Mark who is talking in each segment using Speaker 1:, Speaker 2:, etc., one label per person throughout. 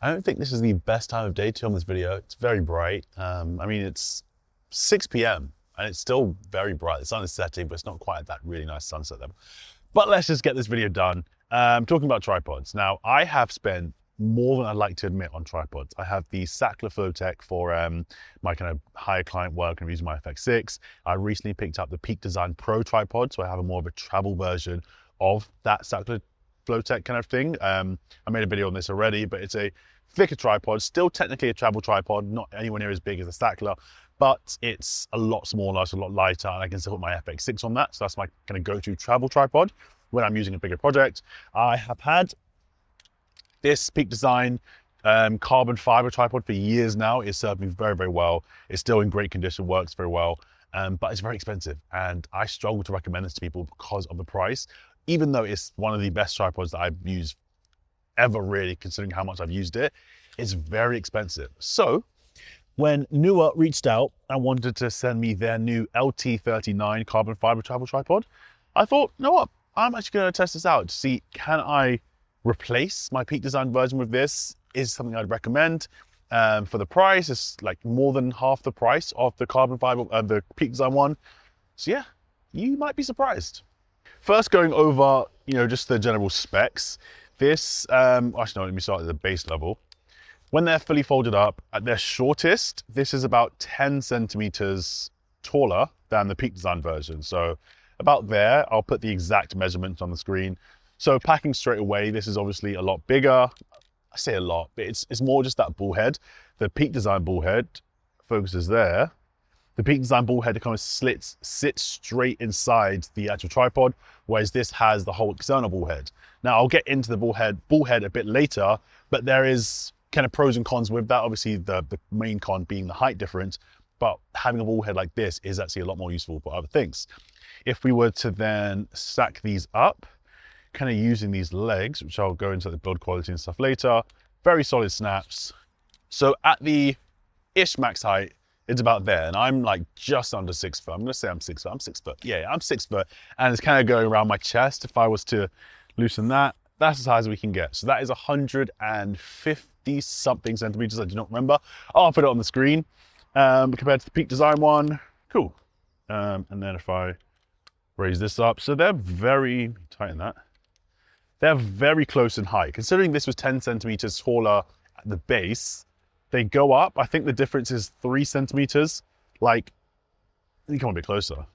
Speaker 1: I don't think this is the best time of day to film this video. It's very bright. I mean, it's 6 p.m. and it's still very bright. The sun is setting, but it's not quite at that really nice sunset level. But let's just get this video done. Talking about tripods. Now, I have spent more than I'd like to admit on tripods. I have the Sachtler Flowtech for my kind of higher client work. I'm using my FX6. I recently picked up the Peak Design Pro tripod, so I have a more of a travel version of that Sachtler Flowtech kind of thing. I made a video on this already, but it's a thicker tripod, still technically a travel tripod, not anywhere near as big as the Sachtler, but it's a lot smaller, it's a lot lighter, and I can still put my FX6 on that. So that's my kind of go-to travel tripod when I'm using a bigger project. I have had this Peak Design carbon fiber tripod for years now. It's served me very, very well. It's still in great condition, works very well, but it's very expensive. And I struggle to recommend this to people because of the price, even though it's one of the best tripods that I've used ever, really, considering how much I've used it. It's very expensive. So when Neewer reached out and wanted to send me their new LT39 carbon fiber travel tripod, I thought, you know what? I'm actually going to test this out to see, can I replace my Peak Design version with this? Is something I'd recommend. For the price, it's like more than half the price of the carbon fiber, the Peak Design one. So yeah, you might be surprised. First, going over, just the general specs. This, actually no, let me start at the base level. When they're fully folded up, at their shortest, this is about 10 centimeters taller than the Peak Design version. So about there, I'll put the exact measurements on the screen. So packing straight away, this is obviously a lot bigger. I say a lot, but it's more just that ball head. The Peak Design ball head focuses there. The Peak Design ball head kind of sits straight inside the actual tripod, whereas this has the whole external ball head. Now I'll get into the ball head a bit later, but there is kind of pros and cons with that. Obviously the main con being the height difference, but having a ball head like this is actually a lot more useful for other things. If we were to then stack these up, kind of using these legs, which I'll go into the build quality and stuff later, very solid snaps. So at the ish max height, it's about there, and I'm like just under 6 foot. I'm gonna say I'm 6 foot. I'm 6 foot. Yeah, I'm 6 foot, and it's kind of going around my chest. If I was to loosen that, that's as high as we can get. So that is 150 something centimeters. I do not remember. I'll put it on the screen. Compared to the Peak Design one, cool. And then if I raise this up, so they're very, tighten that. They're very close in height. Considering this was 10 centimeters taller at the base, they go up. I think the difference is 3 centimeters. Like, you come a bit closer.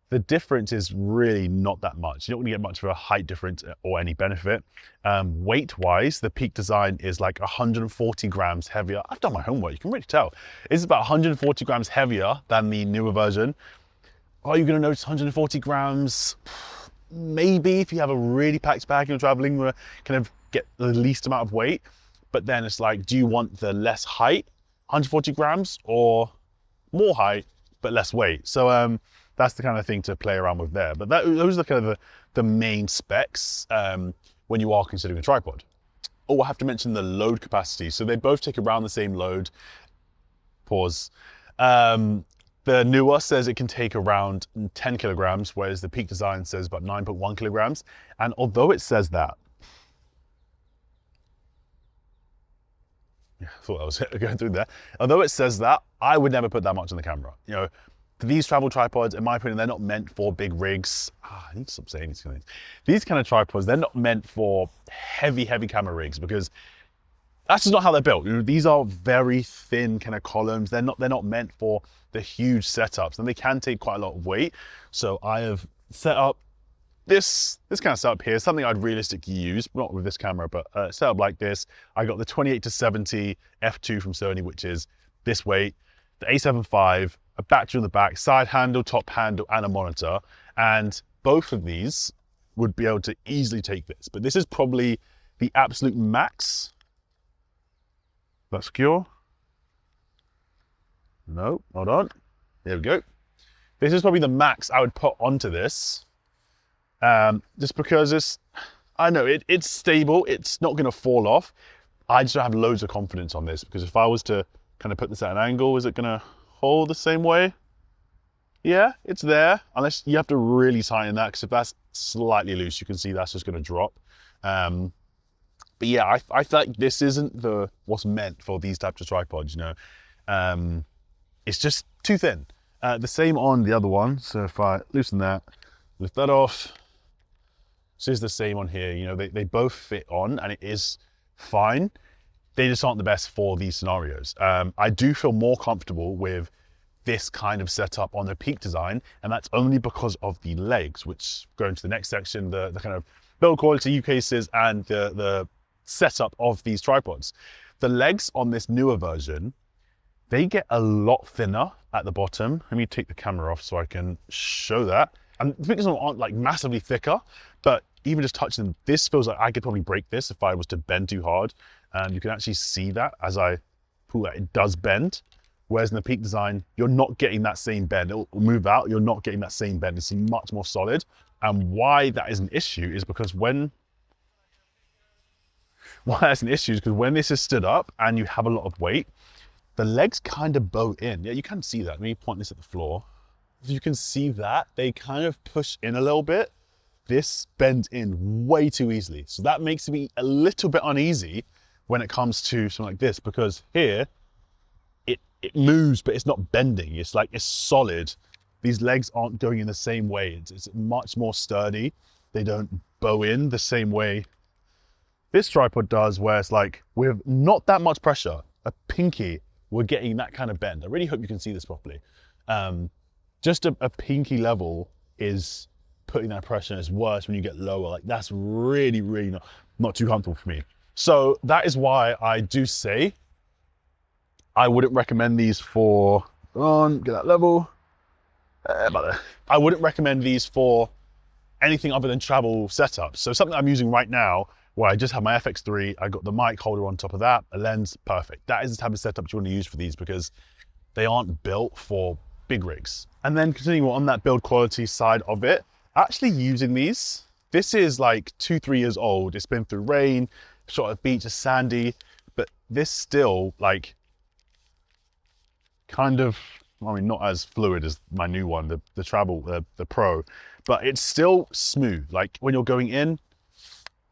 Speaker 1: The difference is really not that much. You're not gonna get much of a height difference or any benefit. Weight-wise, the Peak Design is like 140 grams heavier. I've done my homework, you can really tell. It's about 140 grams heavier than the newer version. Are you gonna notice 140 grams? Maybe if you have a really packed bag and you're traveling, where kind of get the least amount of weight. But then it's like, do you want the less height, 140 grams, or more height, but less weight? So that's the kind of thing to play around with there. But those are kind of the main specs when you are considering a tripod. Oh, I have to mention the load capacity. So they both take around the same load. Pause. The Neewer says it can take around 10 kilograms, whereas the Peak Design says about 9.1 kilograms. And although it says that, I thought I was going through there. Although it says that, I would never put that much on the camera. These travel tripods, in my opinion, they're not meant for big rigs. I need to stop saying these things. These kind of tripods, they're not meant for heavy camera rigs, because that's just not how they're built. These are very thin kind of columns. They're not meant for the huge setups, and they can take quite a lot of weight. So I have set up this kind of setup here, something I'd realistically use, not with this camera, but set up like this. I got the 28-70 f2 from Sony, which is this weight, the A7 IV, a battery on the back, side handle, top handle, and a monitor. And both of these would be able to easily take this, but this is probably the absolute max. That's secure. No, hold on. There we go. This is probably the max I would put onto this. Just because I know it's stable. It's not gonna fall off. I just don't have loads of confidence on this, because if I was to kind of put this at an angle, is it gonna hold the same way? Yeah, it's there, unless you have to really tighten that, because if that's slightly loose, you can see that's just gonna drop. But yeah, I feel like this isn't what's meant for these types of tripods, you know. It's just too thin. The same on the other one. So if I loosen that, lift that off, this is the same on here. You know, they both fit on and it is fine. They just aren't the best for these scenarios. I do feel more comfortable with this kind of setup on the Peak design, and that's only because of the legs, which go into the next section, the kind of build quality use cases and the setup of these tripods. The legs on this newer version, they get a lot thinner at the bottom. Let me take the camera off so I can show that. And the Peak aren't like massively thicker, but even just touching them, this feels like I could probably break this if I was to bend too hard. And you can actually see that as I pull that, it does bend. Whereas in the Peak design, you're not getting that same bend. It'll move out, you're not getting that same bend. It's much more solid. And why that is an issue is because when this is stood up and you have a lot of weight, the legs kind of bow in. Yeah, you can see that. Let me point this at the floor. You can see that they kind of push in a little bit. This bends in way too easily. So that makes me a little bit uneasy when it comes to something like this, because here it moves, but it's not bending. It's like, it's solid. These legs aren't going in the same way. It's much more sturdy. They don't bow in the same way this tripod does, where it's like, with not that much pressure, a pinky, we're getting that kind of bend. I really hope you can see this properly. Just a pinky level is putting that pressure, and it's worse when you get lower. Like, that's really, really not too comfortable for me. So that is why I do say I wouldn't recommend these for, get that level, about there. I wouldn't recommend these for anything other than travel setups. So something I'm using right now, where I just have my FX3, I got the mic holder on top of that, a lens, perfect. That is the type of setup you want to use for these, because they aren't built for big rigs. And then continuing on that build quality side of it, actually using these, this is like 2-3 years old. It's been through rain, shot at beach, it's sandy, but this still like kind of, I mean, not as fluid as my new one, the Travel, the Pro, but it's still smooth. Like when you're going in,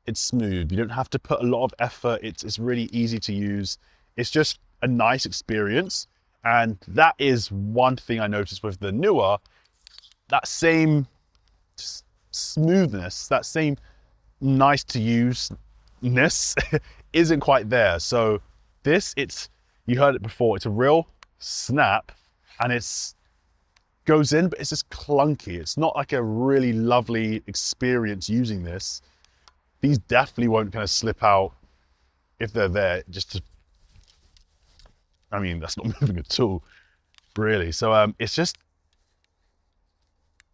Speaker 1: it's smooth. You don't have to put a lot of effort. It's really easy to use. It's just a nice experience. And that is one thing I noticed with the newer, that same smoothness, that same nice to use-ness isn't quite there. So this, you heard it before, it's a real snap, and goes in, but it's just clunky. It's not like a really lovely experience using this. These definitely won't kind of slip out if they're there. I mean, that's not moving at all, really. So it's just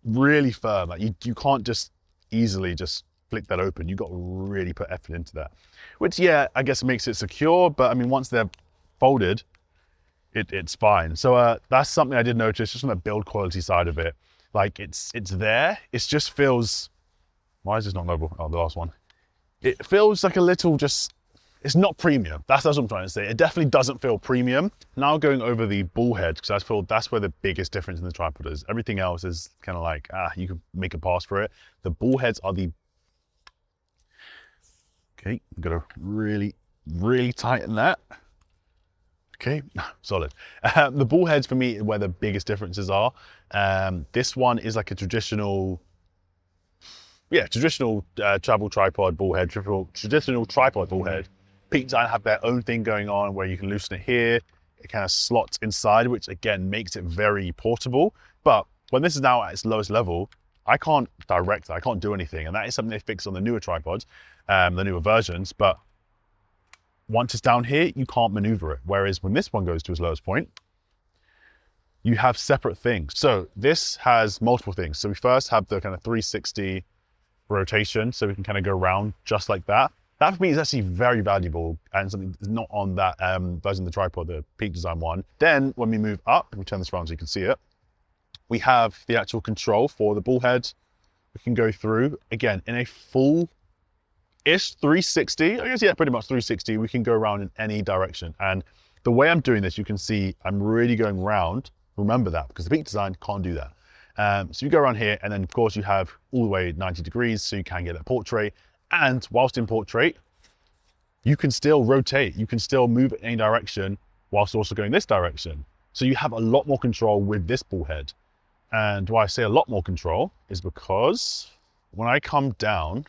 Speaker 1: really firm. Like you can't just easily just flick that open. You've got to really put effort into that, which, yeah, I guess makes it secure, but I mean, once they're folded, it's fine. So that's something I did notice, just on the build quality side of it. Like it's there. It just feels, why is this not level? Oh, the last one. It feels like a little it's not premium. That's what I'm trying to say. It definitely doesn't feel premium. Now going over the ball head, because I feel that's where the biggest difference in the tripod is. Everything else is kind of like, you can make a pass for it. The ball heads are okay, I'm gonna really, really tighten that. Okay, solid. The ball heads for me, where the biggest differences are. This one is like a traditional travel tripod ball head, traditional tripod ball head. Peak Design have their own thing going on where you can loosen it here. It kind of slots inside, which again makes it very portable. But when this is now at its lowest level, I can't direct it, I can't do anything. And that is something they fixed on the newer tripods, the newer versions. But once it's down here, you can't maneuver it. Whereas when this one goes to its lowest point, you have separate things. So this has multiple things. So we first have the kind of 360 rotation, so we can kind of go around just like that. That for me is actually very valuable and something that's not on that version of the tripod, the Peak Design one. Then when we move up, let me turn this around so you can see it, we have the actual control for the ball head. We can go through, again, in a full-ish 360, I guess, yeah, pretty much 360, we can go around in any direction. And the way I'm doing this, you can see I'm really going round. Remember that, because the Peak Design can't do that. So you go around here, and then of course you have all the way 90 degrees, so you can get that portrait. And whilst in portrait, you can still rotate, you can still move in any direction whilst also going this direction. So you have a lot more control with this ball head. And why I say a lot more control is because when I come down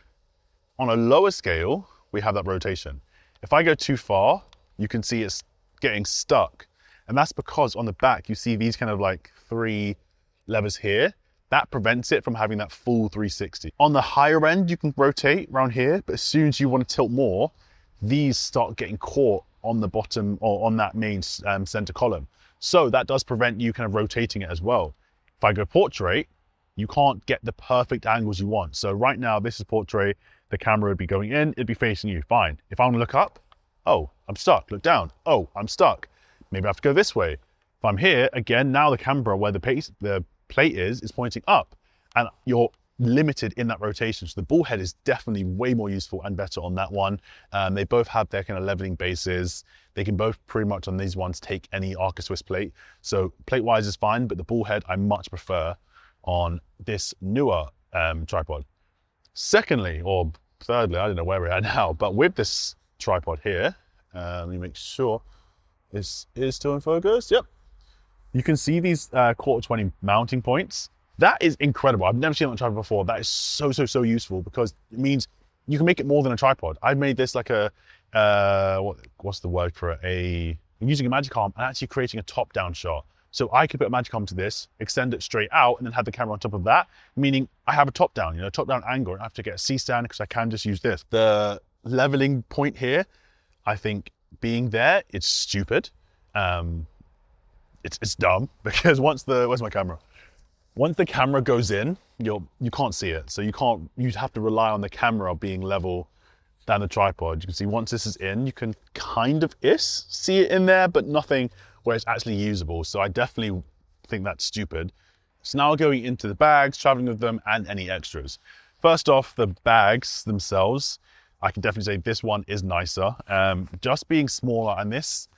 Speaker 1: on a lower scale, we have that rotation. If I go too far, you can see it's getting stuck. And that's because on the back, you see these kind of like 3 levers here. That prevents it from having that full 360. On the higher end, you can rotate around here, but as soon as you want to tilt more, these start getting caught on the bottom or on that main center column. So that does prevent you kind of rotating it as well. If I go portrait, you can't get the perfect angles you want. So right now, this is portrait. The camera would be going in, it'd be facing you, fine. If I want to look up, oh, I'm stuck. Look down, oh, I'm stuck. Maybe I have to go this way. If I'm here, again, now the camera where the plate is pointing up, and you're limited in that rotation. So the ball head is definitely way more useful and better on that one. They both have their kind of leveling bases. They can both pretty much on these ones take any Arca Swiss plate. So plate-wise is fine, but the ball head I much prefer on this newer tripod. Secondly, or thirdly, I don't know where we're at now, but with this tripod here, let me make sure this is still in focus. Yep. You can see these quarter 20 mounting points. That is incredible. I've never seen that on a tripod before. That is so useful because it means you can make it more than a tripod. I've made this like a, what's the word for it? I'm using a Magicom and actually creating a top-down shot. So I could put a Magicom to this, extend it straight out, and then have the camera on top of that, meaning I have a top-down, top-down angle. I don't have to get a C-stand because I can just use this. The leveling point here, I think being there, it's stupid. It's dumb because where's my camera? Once the camera goes in, you can't see it. So you'd have to rely on the camera being level than the tripod. You can see once this is in, you can kind of see it in there, but nothing where it's actually usable. So I definitely think that's stupid. So now going into the bags, traveling with them, and any extras. First off, the bags themselves, I can definitely say this one is nicer. Just being smaller, and this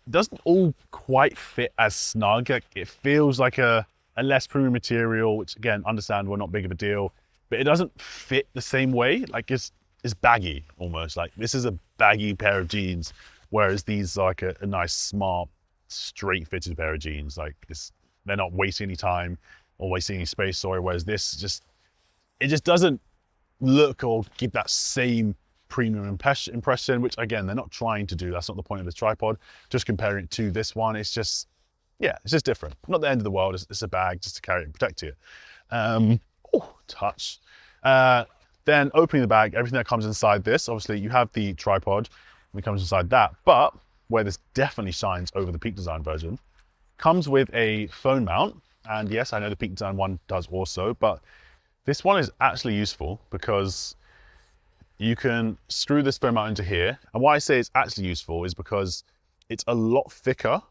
Speaker 1: doesn't all quite fit as snug. It feels like a less premium material, which again, understandable, not big of a deal, but it doesn't fit the same way. Like it's baggy almost. Like this is a baggy pair of jeans, whereas these are like a nice, smart, straight fitted pair of jeans. Like they're not wasting any time or wasting any space, sorry. Whereas this it just doesn't look or give that same premium impression, which again, they're not trying to do. That's not the point of this tripod. Just comparing it to this one, it's just different. Not the end of the world. It's a bag just to carry it and protect it. Touch. Then opening the bag, everything that comes inside this, obviously you have the tripod, and it comes inside that, but where this definitely shines over the Peak Design version, comes with a phone mount. And yes, I know the Peak Design one does also, but this one is actually useful because you can screw this phone mount into here. And why I say it's actually useful is because it's a lot thicker,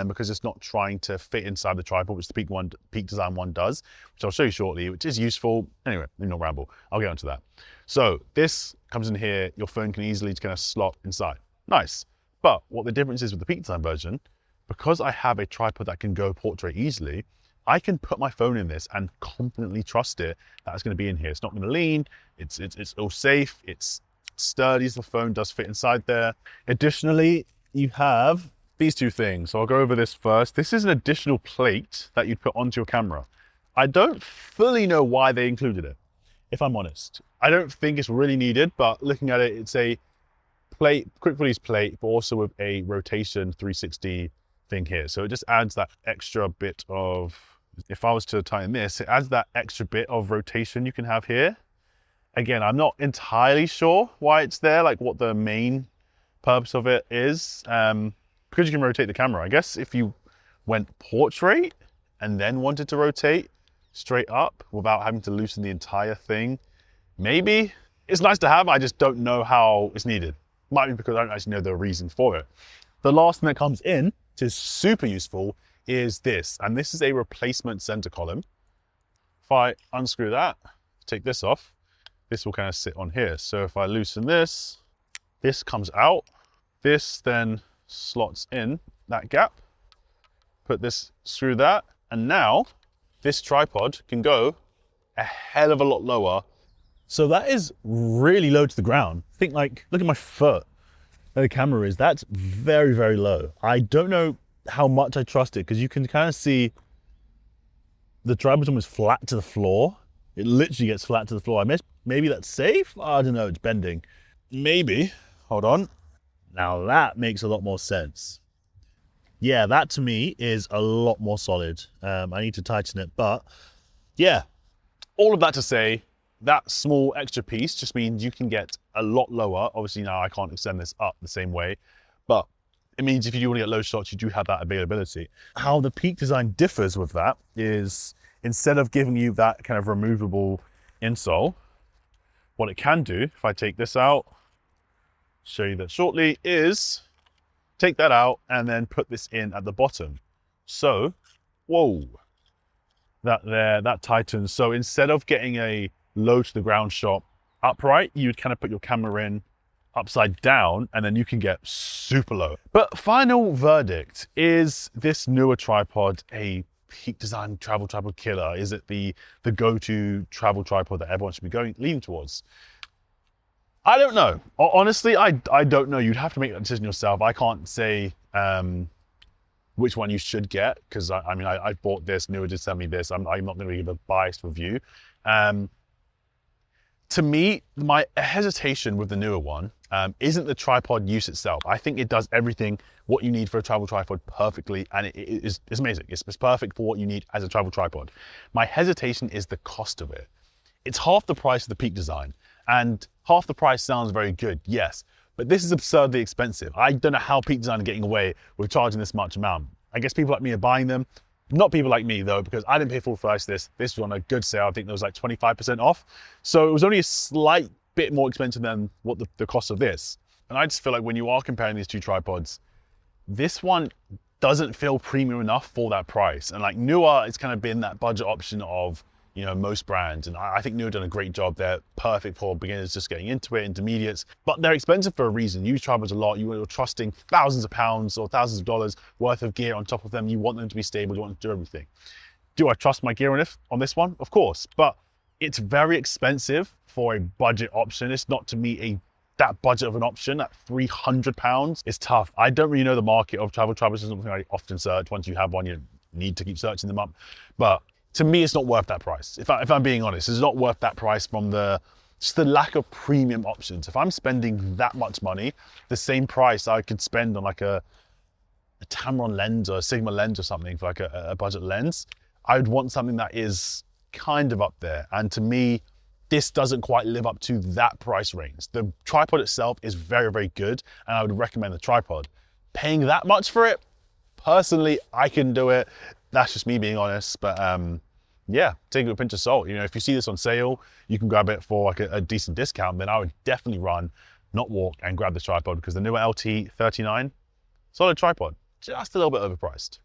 Speaker 1: because it's not trying to fit inside the tripod, which the Peak Design one does, which I'll show you shortly, which is useful. Anyway, let me not ramble. I'll get onto that. So this comes in here. Your phone can easily kind of slot inside. Nice. But what the difference is with the Peak Design version, because I have a tripod that can go portrait easily, I can put my phone in this and confidently trust it that it's going to be in here. It's not going to lean. It's all safe. It's sturdy as the phone does fit inside there. Additionally, you have these two things. So I'll go over this first. This is an additional plate that you'd put onto your camera. I don't fully know why they included it, if I'm honest. I don't think it's really needed, but looking at it, it's a plate, quick release plate, but also with a rotation 360 thing here. So it just adds that extra bit of, if I was to tighten this, it adds that extra bit of rotation you can have here. Again, I'm not entirely sure why it's there, like what the main purpose of it is. Because you can rotate the camera. I guess if you went portrait and then wanted to rotate straight up without having to loosen the entire thing, maybe. It's nice to have, I just don't know how it's needed. Might be because I don't actually know the reason for it. The last thing that comes in, which is super useful, is this. And this is a replacement center column. If I unscrew that, take this off, this will kind of sit on here. So if I loosen this, this comes out. This then slots in that gap, screw that, and now this tripod can go a hell of a lot lower So that is really low to the ground. Think like, look at my foot where the camera is. That's very, very low. I don't know how much I trust it because you can kind of see the tripod's almost flat to the floor. It literally gets flat to the floor. Maybe that's safe? I don't know, it's bending. Maybe, hold on. Now that makes a lot more sense. Yeah, that to me is a lot more solid. I need to tighten it, but yeah. All of that to say, that small extra piece just means you can get a lot lower. Obviously now I can't extend this up the same way, but it means if you do want to get low shots, you do have that availability. How the Peak design differs with that is instead of giving you that kind of removable insole, what it can do, if I take this out, show you that shortly, is take that out and then put this in at the bottom. So, whoa, that tightens. So instead of getting a low to the ground shot upright, you'd kind of put your camera in upside down and then you can get super low. But final verdict, is this newer tripod a Peak design travel tripod killer? Is it the go-to travel tripod that everyone should be leaning towards? I don't know. Honestly, I don't know. You'd have to make that decision yourself. I can't say which one you should get because I mean I bought this, Neewer did send me this. I'm not going to give a biased review. To me, my hesitation with the newer one isn't the tripod use itself. I think it does everything what you need for a travel tripod perfectly, and it's amazing. It's perfect for what you need as a travel tripod. My hesitation is the cost of it. It's half the price of the Peak design, and half the price sounds very good, yes, but this is absurdly expensive. I don't know how Peak design are getting away with charging this much amount. I guess people like me are buying them. Not people like me though, because I didn't pay full price this. This was on a good sale. I think there was like 25% off. So it was only a slight bit more expensive than what the cost of this. And I just feel like when you are comparing these two tripods, this one doesn't feel premium enough for that price. And like Neewer, it's kind of been that budget option of, you know, most brands. And I think Neewer done a great job. They're perfect for beginners just getting into it, intermediates, but they're expensive for a reason. You use tripods a lot. You're trusting thousands of pounds or thousands of dollars worth of gear on top of them. You want them to be stable. You want them to do everything. Do I trust my gear on this one? Of course, but it's very expensive for a budget option. It's not to me that budget of an option at £300 is tough. I don't really know the market of travel tripods. It's something I often search. Once you have one, you need to keep searching them up. But to me, it's not worth that price. If I'm being honest, it's not worth that price from just the lack of premium options. If I'm spending that much money, the same price I could spend on like a Tamron lens or a Sigma lens or something for like a budget lens, I would want something that is kind of up there. And to me, this doesn't quite live up to that price range. The tripod itself is very, very good, and I would recommend the tripod. Paying that much for it, personally, I can do it. That's just me being honest, but yeah, take it with a pinch of salt. You know, if you see this on sale, you can grab it for like a decent discount, then I would definitely run, not walk, and grab this tripod because the Neewer LT39, solid tripod, just a little bit overpriced.